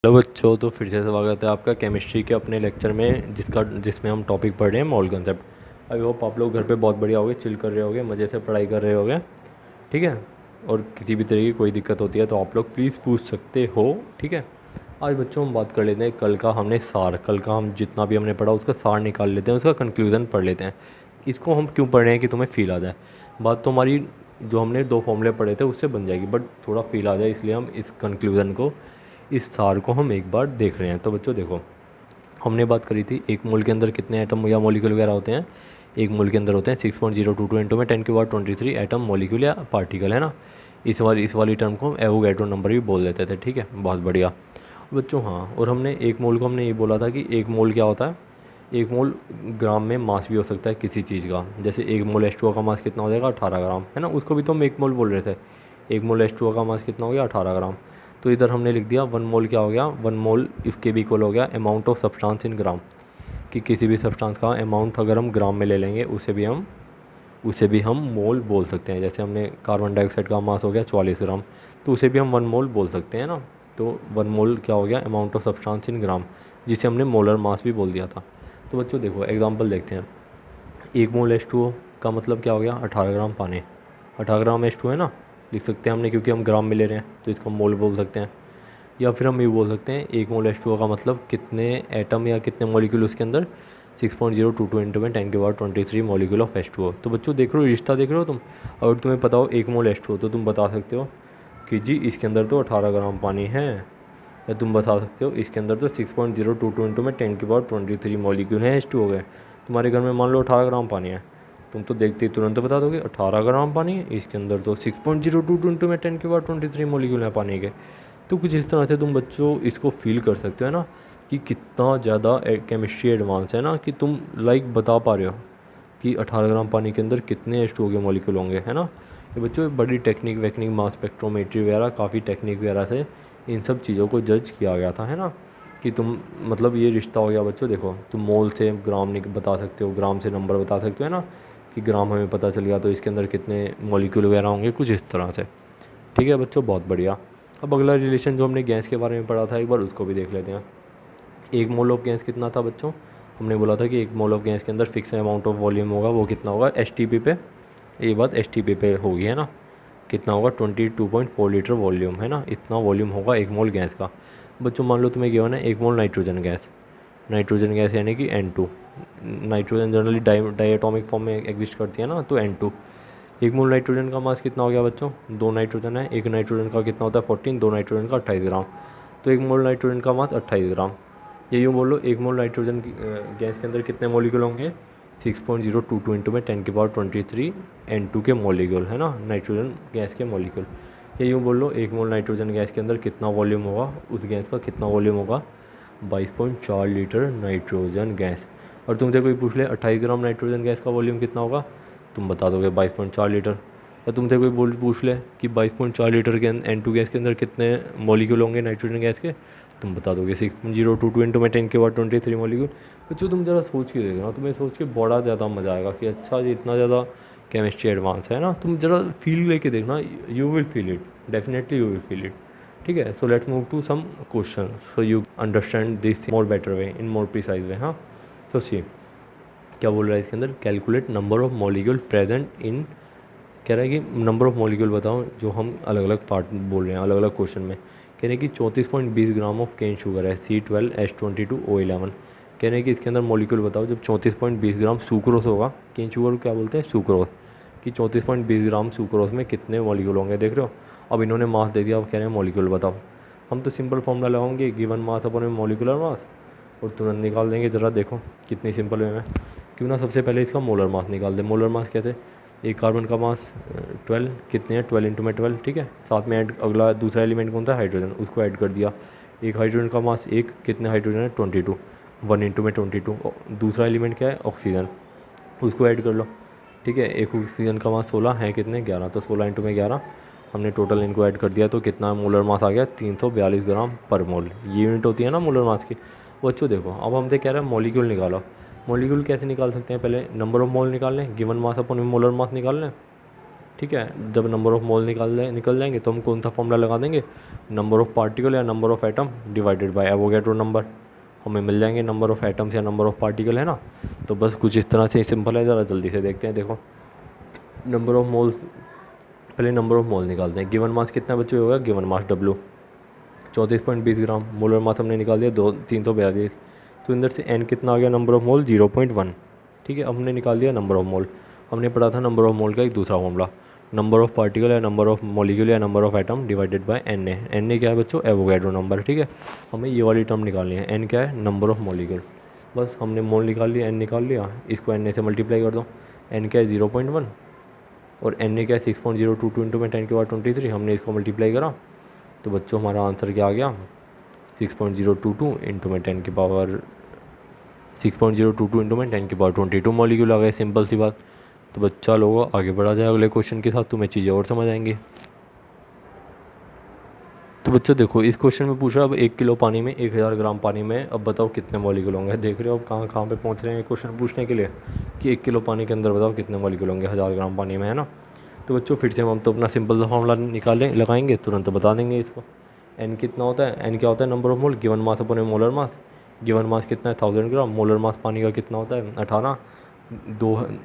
Hello बच्चों, तो फिर से स्वागत है आपका केमिस्ट्री के अपने लेक्चर में जिसमें हम टॉपिक पढ़ रहे हैं मोल कंसेप्ट। आई होप आप लोग घर पे बहुत बढ़िया होगे, चिल कर रहे होगे, मज़े से पढ़ाई कर रहे होगे। ठीक है। और किसी भी तरह की कोई दिक्कत होती है तो आप लोग प्लीज़ पूछ सकते हो। ठीक है। आज बच्चों हम बात कर लेते हैं कल का हम जितना भी हमने पढ़ा उसका सार निकाल लेते हैं, उसका कंक्लूज़न पढ़ लेते हैं। इसको हम क्यों पढ़ रहे हैं कि तुम्हें फील आ जाए। बात तो हमारी जो हमने 2 फॉर्मूले पढ़े थे उससे बन जाएगी, बट थोड़ा फील आ जाए इसलिए हम इस कंक्लूज़न को, इस सार को हम एक बार देख रहे हैं। तो बच्चों देखो, हमने बात करी थी एक मोल के अंदर कितने एटम या मॉलिक्यूल वगैरह होते हैं। एक मोल के अंदर होते हैं 6.022 इंटू में 10⁻23 एटम, मॉलिक्यूल या पार्टिकल, है ना। इस वाली टर्म को हम एवोगैड्रो नंबर भी बोल देते थे। ठीक है, बहुत बढ़िया बच्चों। हाँ, और हमने एक मोल को हमने ये बोला था कि एक मोल क्या होता है। एक मोल ग्राम में मास भी हो सकता है किसी चीज़ का। जैसे एक मोल H2O का मास कितना हो जाएगा, 18 ग्राम, है ना। उसको भी तो हम एक मोल बोल रहे थे। एक मोल H2O का मास कितना हो गया, 18 ग्राम। तो इधर हमने लिख दिया 1 मोल क्या हो गया, 1 मोल इसके भी इक्वल हो गया अमाउंट ऑफ सब्सटेंस इन ग्राम। कि किसी भी सब्सटेंस का अमाउंट अगर हम ग्राम में ले लेंगे उसे भी हम मोल बोल सकते हैं। जैसे हमने कार्बन डाइऑक्साइड का मास हो गया 44 ग्राम, तो उसे भी हम 1 मोल बोल सकते हैं ना। तो 1 मोल क्या हो गया, अमाउंट ऑफ सब्सटेंस इन ग्राम, जिसे हमने मोलर मास भी बोल दिया था। तो बच्चों देखो एग्जांपल देखते हैं। एक मोल H2O का मतलब क्या हो गया, 18 ग्राम पानी। 18 ग्राम H2O है ना, लिख सकते हैं हमने, क्योंकि हम ग्राम में ले रहे हैं तो इसको मोल बोल सकते हैं। या फिर हम ये बोल सकते हैं एक मोल H2O का मतलब कितने एटम या कितने मॉलिक्यूल उसके अंदर, 6.022 इंटू में 10⁻23 मॉलिक्यूल ऑफ H2O। तो बच्चों देख रहे हो, रिश्ता देख रहे हो तुम। अगर तुम्हें पता हो एक मोल H2O तो तुम बता सकते हो कि जी इसके अंदर तो 18 ग्राम पानी है। या तुम बता सकते हो इसके अंदर तो 6.022 इंटू में 10⁻23 मॉलिक्यूल है H2O गए। तुम्हारे घर में मान लो 18 ग्राम पानी है, तुम तो देखते ही तुरंत बता दोगे 18 ग्राम पानी है, इसके अंदर तो 6.022 इंटू में 10⁻23 मॉलिक्यूल है पानी के। तो कुछ इस तरह से तुम बच्चों इसको फील कर सकते हो, है ना, कि कितना ज़्यादा केमिस्ट्री एडवांस है ना, कि तुम लाइक बता पा रहे हो कि 18 ग्राम पानी के अंदर कितने H2O के मॉलिक्यूल होंगे, है ना। तो बच्चों बड़ी टेक्निक वेक्निक, मास स्पेक्ट्रोमेट्री वगैरह, काफ़ी टेक्निक वगैरह से इन सब चीज़ों को जज किया गया था, है ना। कि तुम मतलब ये रिश्ता हो गया बच्चों। देखो तुम मोल से ग्राम बता सकते हो, ग्राम से नंबर बता सकते हो, है ना, कि ग्राम हमें पता चल गया तो इसके अंदर कितने मॉलिक्यूल वगैरह होंगे, कुछ इस तरह से। ठीक है बच्चों, बहुत बढ़िया। अब अगला रिलेशन जो हमने गैस के बारे में पढ़ा था एक बार उसको भी देख लेते हैं। एक मोल ऑफ गैस कितना था बच्चों, हमने बोला था कि एक मोल ऑफ गैस के अंदर फिक्स अमाउंट ऑफ वॉल्यूम होगा, वो कितना होगा STP पे। ये बात STP पे होगी, है ना। कितना होगा, 22.4 लीटर वॉल्यूम, है ना। इतना वॉल्यूम होगा एक मोल गैस का। बच्चों मान लो तुम्हें गिवन है एक mole nitrogen gas. Nitrogen gas यानी कि N2। Nitrogen generally diatomic form में एग्जिस्ट करती है ना, तो N2। एक मोल नाइट्रोजन का मास कितना हो गया बच्चों, 2 नाइट्रोजन है, एक नाइट्रोजन का कितना होता है 14, 2 नाइट्रोजन का 28 ग्राम। तो एक मोल नाइट्रोजन का मास 28 ग्राम। ये यूँ बोलो एक मोल नाइट्रोजन की गैस के अंदर कितने मॉलिक्यूल होंगे, 6.022 इंटू में 10⁻23 N2 के मॉलिक्यूल, है ना, नाइट्रोजन गैस के मॉलिक्यूल। ये यूँ बोल लो एक मोल नाइट्रोजन गैस के अंदर कितना वॉल्यूम होगा, उस गैस का कितना वॉल्यूम होगा, 22.4 लीटर नाइट्रोजन गैस। और तुमसे कोई पूछ ले 28 ग्राम नाइट्रोजन गैस का वॉल्यूम कितना होगा, तुम बता दोगे 22.4 लीटर। या तुमसे कोई पूछ ले कि 22.4 लीटर के N2 गैस के अंदर कितने मॉलिक्यूल होंगे नाइट्रोजन गैस के, तुम बता दोगे 6.022 इंटू में 10⁻23 मॉलिक्यूल। बच्चों तुम ज़रा सोच के देखना, तुम्हें सोच के बड़ा ज़्यादा मज़ा आएगा कि अच्छा जी इतना ज़्यादा केमिस्ट्री एडवांस है ना। तुम ज़रा फील लेके देखना, you will feel it, definitely you will feel it. ठीक है, so let's move to some question so you understand this more better way, in more precise way. हाँ, तो सी क्या बोल रहा है इसके अंदर, calculate number of molecule present in, कह रहा है कि नंबर ऑफ मॉलिक्यूल बताओ जो हम अलग अलग पार्ट बोल रहे हैं अलग अलग क्वेश्चन में। कह रहे हैं कि 34.20 ग्राम ऑफ केन शुगर है, C12H22O11। कह रहे हैं कि इसके अंदर मॉलिक्यूल बताओ जब 34.20 ग्राम सुक्रोस होगा, केन शुगर को क्या बोलते हैं, सुक्रोस, कि 34.20 ग्राम सुक्रोस में कितने मॉलिक्यूल होंगे। देख रहे हो, अब इन्होंने मास दे दिया, अब कह रहे हैं मॉलिक्यूल बताओ। हम तो सिंपल फॉर्मूला लगाएंगे, गिवन मास अपन मॉलिकुलर मास, और तुरंत निकाल देंगे। ज़रा देखो कितनी सिंपल वे में। क्यों ना सबसे पहले इसका मोलर मास निकाल दे। मोलर मास क्या थे, एक कार्बन का मास 12, कितने हैं 12 इंटू में 12, ठीक है। साथ में ऐड अगला दूसरा एलिमेंट कौन था, हाइड्रोजन, उसको ऐड कर दिया। एक हाइड्रोजन का मास एक, कितने हाइड्रोजन है 22, 1 इंटू में 22। दूसरा एलिमेंट क्या है, ऑक्सीजन, उसको ऐड कर लो, ठीक है। एक ऑक्सीजन का मास 16 है, कितने 11, तो 16 इंटू में 11 हमने टोटल इनको ऐड कर दिया, तो कितना मोलर मास आ गया 342 ग्राम पर मोल। ये यूनिट होती है ना मोलर मास की। बच्चों देखो अब हमसे कह रहा है मॉलिक्यूल निकालो। मॉलिक्यूल कैसे निकाल सकते हैं, पहले नंबर ऑफ मोल निकाल लें, गिवन मास अपन मोलर मास निकाल लें। ठीक है, जब नंबर ऑफ मोल निकल जाएंगे तो हम कौन सा फॉर्मूला लगा देंगे, नंबर ऑफ पार्टिकल या number of atom divided by Avogadro number, हमें मिल जाएंगे नंबर ऑफ एटम्स या नंबर ऑफ पार्टिकल, है ना। तो बस कुछ इस तरह से सिंपल है, ज़रा जल्दी से देखते हैं। देखो नंबर ऑफ मोल्स, पहले नंबर ऑफ मोल निकालते हैं। गिवन मास कितना बच्चों होगा, गिवन मास W 34.20 ग्राम, मोलर मास हमने निकाल दिया 342, तो अंदर से n कितना आ गया, नंबर ऑफ मोल 0.1। ठीक है, हमने निकाल दिया नंबर ऑफ मोल। हमने पढ़ा था नंबर ऑफ मोल का एक दूसरा फॉर्मूला, नंबर ऑफ पार्टिकल या नंबर ऑफ मॉलिक्यूल या number of atom divided bye Na क्या है बच्चों, एवोगैड्रो नंबर। ठीक है, हमें ये वाली टर्म निकालनी है, n क्या है, नंबर ऑफ मॉलिक्यूल। बस हमने मोल निकाल लिया, n निकाल लिया, इसको Na से मल्टीप्लाई कर दो। n क्या है 0.1 और Na क्या है 6.022 इंटू में 10⁻23, हमने इसको मल्टीप्लाई करा तो बच्चों हमारा आंसर क्या आ गया, 6.022 इंटू में 10⁻22 मॉलिक्यूल आ गए। सिंपल सी बात। तो बच्चा लोगों आगे बढ़ा जाए अगले क्वेश्चन के साथ, तुम्हें चीज़ें और समझ आएंगी। तो बच्चों देखो इस क्वेश्चन में पूछा, अब 1 किलो पानी में 1000 ग्राम पानी में अब बताओ कितने मॉलिक्यूल होंगे। देख रहे हो अब कहाँ कहाँ पे पहुँच रहे हैं क्वेश्चन पूछने के लिए, कि 1 किलो पानी के अंदर बताओ कितने मॉलिक्यूल होंगे 1000 ग्राम पानी में, है ना। तो बच्चों फिर से हम तो अपना सिंपल सा फॉर्मूला लगाएंगे, तुरंत बता देंगे इसको। एन कितना होता है, एन क्या होता है, number of mole, given mass अपने मोलर मास। गिवन मास कितना है 1000 ग्राम, मोलर मास पानी का कितना होता है 18,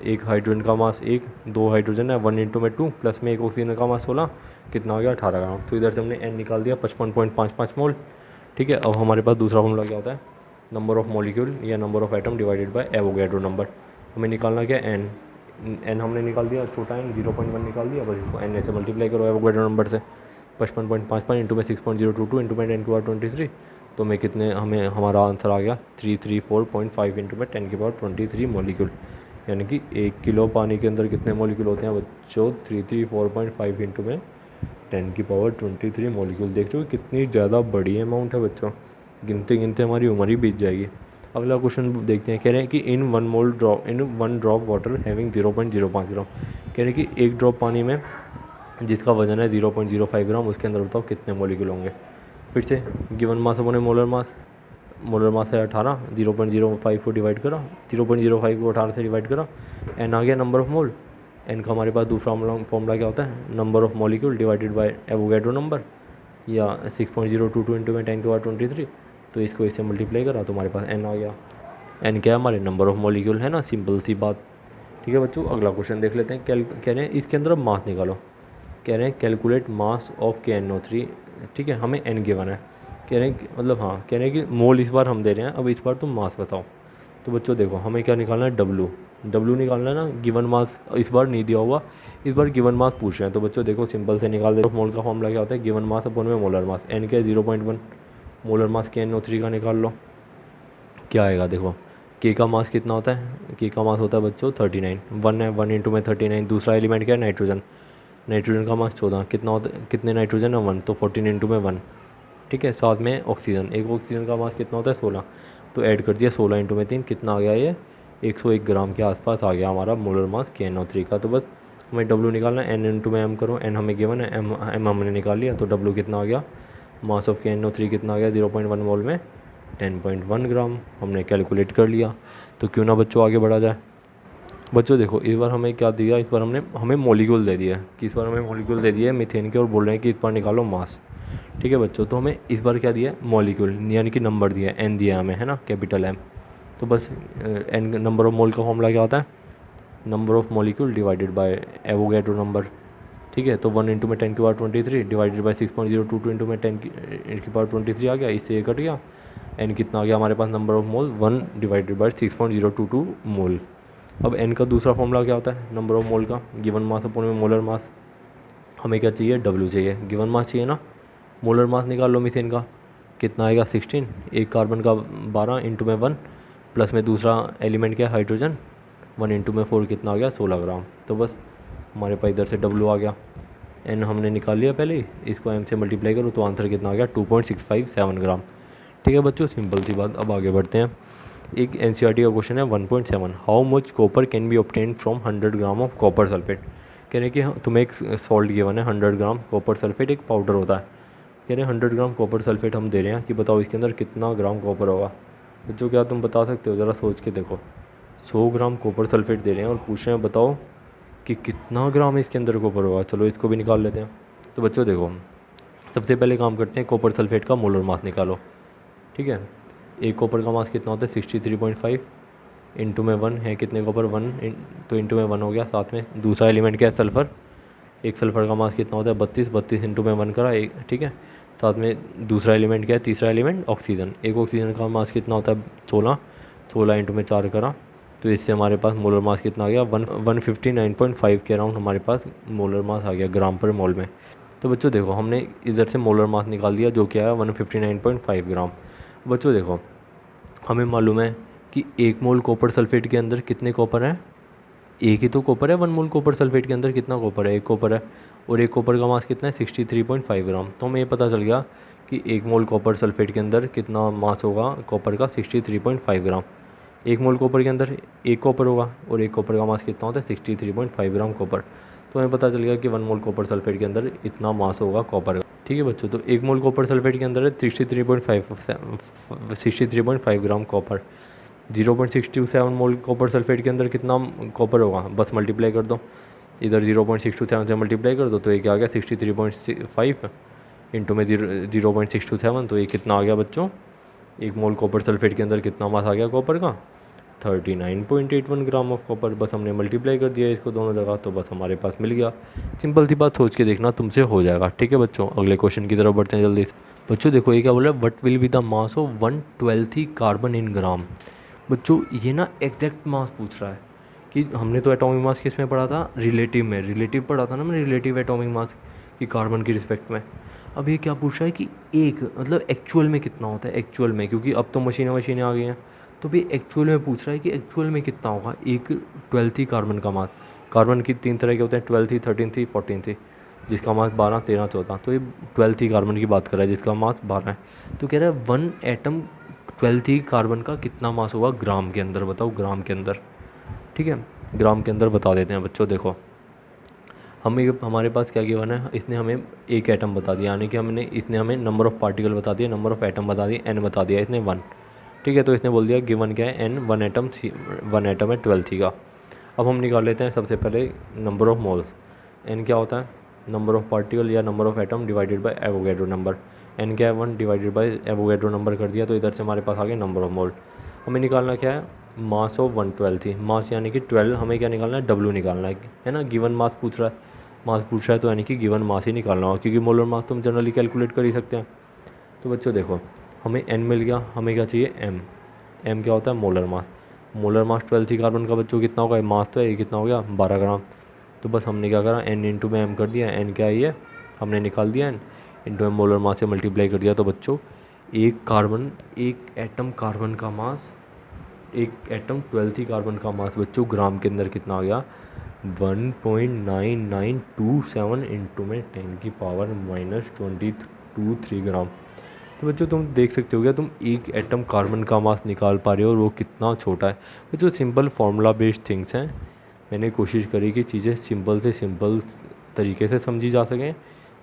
एक हाइड्रोजन का मास 1, 2 हाइड्रोजन है 1 इंटू में 2 प्लस में एक ऑक्सीजन का मास 16, कितना हो गया 18 ग्राम। तो इधर से हमने एन निकाल दिया 55.55 मोल। ठीक है, अब हमारे पास दूसरा फॉर्मूला क्या होता है, नंबर ऑफ मॉलिक्यूल या number of atom divided by Avogadro number. हमें निकालना क्या, एन हमने निकाल दिया, छोटा एन 0.1 निकाल दिया, बस इसको एन से मल्टीप्लाई करो एवोगैड्रो नंबर से। 55.55 इंटू में 6.022 इंटू में 10⁻23, तो हमें कितने, हमें हमारा आंसर आ गया 334.5 इंटू में 10⁻23 मॉलिक्यूल। यानी कि 1 किलो पानी के अंदर कितने मॉलिक्यूल होते हैं बच्चों, 334.5 इंटू में 10⁻23 मॉलिक्यूल। देख रहे हो कितनी ज़्यादा बड़ी अमाउंट है बच्चों, गिनते गिनते हमारी उम्र ही बीत जाएगी। अगला क्वेश्चन देखते हैं, कह रहे हैं कि in one drop water having 0.05 ग्राम। कह रहे हैं कि एक ड्रॉप पानी में जिसका वजन है 0.05 ग्राम, उसके अंदर बताओ कितने मॉलिक्यूल होंगे। फिर से गिवन मास अपने मोलर मास है 18, 0.05 को डिवाइड करा, 0.05 को 18 से डिवाइड करा, एन आ गया नंबर ऑफ मोल। एन का हमारे पास दूसरा फॉर्मूला क्या होता है, number of molecule divided by Avogadro number, या 6.022 इंटू में 10⁻23। तो इसको इससे मल्टीप्लाई करा तो हमारे पास एन आ गया। एन क्या है, हमारे नंबर ऑफ मॉलिक्यूल, है ना, सिंपल सी बात। ठीक है बच्चों, अगला क्वेश्चन देख लेते हैं। कह रहे हैं इसके अंदर मास निकालो। कह रहे हैं कैलकुलेट मास ऑफ KNO3। ठीक है, हमें एन गिवन है, कह रहे हैं मतलब हाँ, कह रहे हैं कि मोल इस बार हम दे रहे हैं, अब इस बार तुम मास बताओ। तो बच्चों देखो हमें क्या निकालना है, डब्लू निकालना है ना। गिवन मास इस बार नहीं दिया हुआ, इस बार गिवन मास पूछ रहे हैं। तो बच्चों देखो सिंपल से निकाल दे। मोल का फॉर्मूला क्या होता है, गिवन मास अपन में मोलर मास। एन क्या है 0.1, मोलर मास KNO3 का निकाल लो, क्या आएगा देखो। के का मास कितना होता है, के का मास होता है बच्चों 39, 1 है, 1 इंटू में 39। दूसरा एलिमेंट क्या है, नाइट्रोजन का मास 14, कितना होता है, कितने नाइट्रोजन है 1, तो 14 इंटू में 1। ठीक है, साथ में ऑक्सीजन, एक ऑक्सीजन का मास कितना होता है 16, तो ऐड कर दिया 16 इंटू में 3, कितना आ गया ये 101 ग्राम के आसपास आ गया हमारा मोलर मास KNO3 का। तो बस हमें डब्लू निकालना है, एन इंटू में एम करो, एन हमें गिवन है, एम हमने निकाल लिया, तो डब्लू कितना आ गया, मास ऑफ KNO3 कितना आ गया 0.1 मोल में 10.1 ग्राम, हमने कैलकुलेट कर लिया। तो क्यों ना बच्चों आगे बढ़ा जाए। बच्चों देखो इस बार हमें क्या दिया, इस बार हमें मॉलिक्यूल दे दिया है, कि इस बार हमें मॉलिक्यूल दे दिया है मीथेन के, और बोल रहे हैं कि इस बार निकालो मास। ठीक है बच्चों, तो हमें इस बार क्या दिया है, मॉलिक्यूल, यानी कि नंबर दिया है, एन दिया है हमें, है ना, कैपिटल एम। तो बस एन नंबर ऑफ मोल का फॉर्मूला क्या होता है, number of molecule divided by Avogadro number. ठीक है, तो 1 इंटू में 10⁻23 डिवाइडेड बाई 6.022 इंटू में 10⁻23 आ गया, इससे ये कट गया। एन कितना आ गया हमारे पास, number of mole 1 divided by 6.022 mole. अब एन का दूसरा फॉर्मूला क्या होता है, नंबर ऑफ मोल का, गिवन मास अपॉन में मोलर मास। हमें क्या चाहिए, डब्ल्यू चाहिए, गिवन मास चाहिए ना। मोलर मास निकाल लो मीथेन का, कितना आएगा 16, एक कार्बन का 12 इंटू में 1 प्लस में दूसरा एलिमेंट क्या है हाइड्रोजन, 1 इंटू में 4 कितना आ गया 16 ग्राम। तो बस हमारे पास इधर से डब्ल्यू आ गया, एन हमने निकाल लिया पहले ही, इसको एम से मल्टीप्लाई करो तो आंसर कितना आ गया 2.657 ग्राम। ठीक है बच्चों, सिंपल सी बात। अब आगे बढ़ते हैं। एक NCERT का क्वेश्चन है 1.7, how much copper can be obtain from 100 gram of copper sulphate. कह रहे हैं कि तुम्हें एक सॉल्ट गिवन है 100 ग्राम कॉपर सल्फेट, एक पाउडर होता है। कह रहे हैं 100 ग्राम कॉपर सल्फेट हम दे रहे हैं, कि बताओ इसके अंदर कितना ग्राम कॉपर होगा। बच्चों क्या तुम बता सकते हो, ज़रा सोच के देखो। 100 ग्राम कॉपर सल्फेट दे रहे हैं और पूछ रहे हैं बताओ कि कितना ग्राम इसके अंदर कॉपर होगा। चलो इसको भी निकाल लेते हैं। तो बच्चों देखो, सबसे पहले काम करते हैं, कॉपर सल्फेट का मोलर मास निकालो। ठीक है, एक कॉपर का मास कितना होता है 63.5, इंटू में 1 है कितने कॉपर 1, तो इंटू में 1 हो गया। साथ में दूसरा एलिमेंट क्या है सल्फ़र, एक सल्फ़र का मास कितना होता है 32 इंटू में 1 करा एक। ठीक है, साथ में दूसरा एलिमेंट क्या है, तीसरा एलिमेंट ऑक्सीजन, एक ऑक्सीजन का मास कितना होता है 16 इंटू में 4 करा। तो इससे हमारे पास मोलर मास कितना आ गया 159.5 के अराउंड हमारे पास मोलर मास आ गया ग्राम पर मोल में। तो बच्चों देखो, हमने इधर से मोलर मास निकाल दिया जो क्या है 159.5 ग्राम। बच्चों देखो, हमें मालूम है कि 1 मोल कॉपर सल्फेट के अंदर कितने कॉपर हैं, एक ही तो कॉपर है। 1 मोल कॉपर सल्फेट के अंदर कितना कॉपर है, एक कॉपर है, और एक कॉपर का मास कितना है 63.5 ग्राम। तो हमें ये पता चल गया कि 1 मोल कॉपर सल्फेट के अंदर कितना मास होगा कॉपर का 63.5 ग्राम। 1 मोल कॉपर के अंदर एक कॉपर होगा, और एक कॉपर का मास कितना होता है 63.5 ग्राम कॉपर। तो हमें पता चल गया कि 1 मोल कॉपर सल्फेट के अंदर इतना मास होगा कॉपर का। ठीक है बच्चों, तो 1 मोल कॉपर सल्फेट के अंदर है 63.5 ग्राम कॉपर। 0.627 मोल कॉपर सल्फेट के अंदर कितना कॉपर होगा, बस मल्टीप्लाई कर दो, इधर 0.627 से मल्टीप्लाई कर दो, तो ये क्या आ गया 63.5 इंटू में 0.627, तो ये कितना आ गया बच्चों, 1 मोल कॉपर सल्फेट के अंदर कितना मास आ गया कॉपर का 39.81 ग्राम ऑफ कॉपर। बस हमने मल्टीप्लाई कर दिया इसको दोनों जगह, तो बस हमारे पास मिल गया। सिंपल सी बात, सोच के देखना, तुमसे हो जाएगा। ठीक है बच्चों, अगले क्वेश्चन की तरफ बढ़ते हैं जल्दी से। बच्चों देखो, ये क्या बोल रहा है, what will be the mass of 1/12 carbon in gram. बच्चों ये ना एग्जैक्ट मास पूछ रहा है कि हमने तो एटॉमिक मास किस में पढ़ा था, रिलेटिव में, रिलेटिव पढ़ा था ना मैंने, रिलेटिव एटॉमिक मास कि कार्बन की रिस्पेक्ट में। अब ये क्या पूछ रहा है कि एक मतलब एक्चुअल में कितना होता है, एक्चुअल में, क्योंकि अब तो मशीनें आ गई हैं, तो भी एक्चुअल में पूछ रहा है कि एक्चुअल में कितना होगा एक 12th कार्बन का मास। कार्बन की 3 तरह के होते हैं, 12th, 13th, 14th, जिसका मास 12, 13, 14। तो ये 12th कार्बन की बात कर रहा है जिसका मास 12 है। तो कह रहा है 1 एटम 12th कार्बन का कितना मास होगा ग्राम के अंदर, बताओ ग्राम के अंदर। ठीक है, ग्राम के अंदर बता देते हैं बच्चों। देखो, हमारे पास क्या गिवन है, इसने हमें एक एटम बता दिया, यानी कि इसने हमें नंबर ऑफ़ पार्टिकल बता दिया, नंबर ऑफ़ एटम बता दिया, एन बता दिया इसने 1। ठीक है, तो इसने बोल दिया गिवन क्या है एन, 1 एटम है 12th का। अब हम निकाल लेते हैं सबसे पहले नंबर ऑफ़ मोल्स। एन क्या होता है, नंबर ऑफ़ पार्टिकल या number of atom divided by Avogadro number. N क्या है 1 डिवाइडेड बाय एवोगैड्रो नंबर कर दिया, तो इधर से हमारे पास आ गया नंबर ऑफ़ मोल। हमें निकालना क्या है, मास ऑफ 1/12 मास, यानी कि 12 हमें क्या निकालना है, डब्ल्यू निकालना है ना। गिवन मास पूछ रहा है, मास पूछ रहा है, तो यानी कि गिवन मास ही निकालना होगा, क्योंकि मोलर मास तुम जनरली कैलकुलेट कर ही सकते हैं। तो बच्चों देखो, हमें एन मिल गया, हमें क्या चाहिए एम। एम क्या होता है, molar mass. Molar mass 12th carbon का बच्चों कितना होगा, मास तो है, ये कितना हो गया 12 ग्राम। तो बस हमने क्या करा, एन इंटू में एम कर दिया, एन क्या है ये हमने निकाल दिया, n into m molar mass से मल्टीप्लाई कर दिया। तो बच्चों एक एटम कार्बन का मास, एक एटम 12th कार्बन का मास बच्चों ग्राम के अंदर कितना आ गया 1.9927 इंटू में 10⁻⁻23 ग्राम। तो बच्चों तुम देख सकते हो क्या, तुम एक एटम कार्बन का मास निकाल पा रहे हो और वो कितना छोटा है। बच्चों सिंपल फार्मूला बेस्ड थिंग्स हैं, मैंने कोशिश करी कि चीज़ें सिंपल से सिंपल तरीके से समझी जा सकें।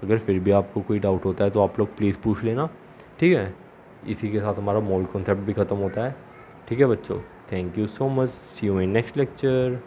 अगर फिर भी आपको कोई डाउट होता है तो आप लोग प्लीज़ पूछ लेना। ठीक है, इसी के साथ हमारा मोल कॉन्सेप्ट भी ख़त्म होता है। ठीक है बच्चों, thank you so much, see you in next lecture.